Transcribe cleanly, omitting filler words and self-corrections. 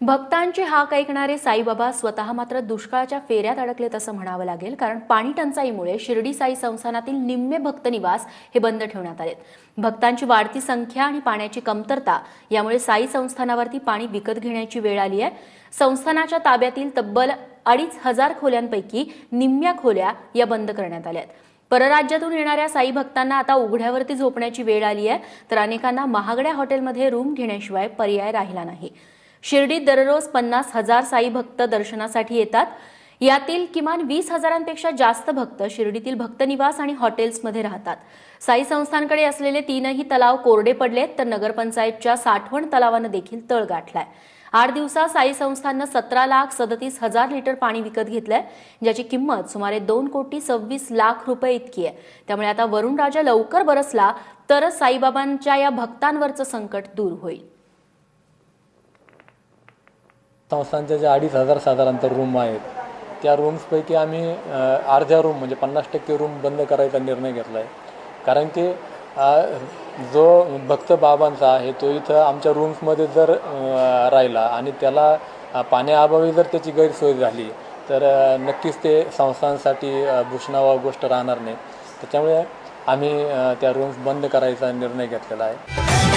भक्तांची हाक ऐकणारे साईबाबा स्वतः मात्र दुष्काळाच्या फेऱ्यात अडकलेत असं म्हणावं लागेल। कारण पाणी टंचाईमुळे शिर्डी साई संस्थानातील निम्मे भक्त निवास हे बंद ठेवण्यात आलेत। भक्तांची वाढती संख्या आणि पाण्याची कमतरता यामुळे साई संस्थानावरती पाणी विकत घेण्याची वेळ आली आहे। संस्थानाच्या ताब्यातील तब्बल 2500 खोल्यांपैकी निम्म्या खोल्या या बंद करण्यात आल्या आहेत। परराज्यातून येणाऱ्या साई भक्तांना आता उघड्यावरती झोपण्याची वेळ आली आहे, तर अनेकांना महागड्या हॉटेलमध्ये रूम घेण्याशिवाय पर्याय राहिला नाही। शिर्डीत दररोज 50,000 साई भक्त दर्शनासाठी येतात। यातील किमान 20,000पेक्षा जास्त भक्त शिर्डीतील भक्तनिवास आणि हॉटेल्समध्ये राहतात। साई संस्थानकडे असलेले 3ही तलाव कोरडे पडलेत, तर नगरपंचायतच्या साठवण तलावानं देखील तळ गाठलाय। 8 दिवसात साई संस्थाननं 17,37,000 लिटर पाणी विकत घेतलंय, ज्याची किंमत सुमारे 2,26,00,000 रुपये इतकी आहे। त्यामुळे आता वरुण राजा लवकर बरसला तरच साईबाबांच्या या भक्तांवरचं संकट दूर होईल। संस्थानचे जे 2,500 साधारणतः रूम आहेत, त्या रूम्सपैकी आम्ही अर्ध्या रूम म्हणजे 50% रूम बंद करायचा निर्णय घेतला आहे। कारण की जो भक्त बाबांचा आहे तो इथं आमच्या रूम्समध्ये जर राहिला आणि त्याला पाण्याअभावी जर त्याची गैरसोय झाली तर नक्कीच ते संस्थांसाठी भूषणावह गोष्ट राहणार नाही। त्याच्यामुळे आम्ही त्या रूम्स बंद करायचा निर्णय घेतलेला आहे।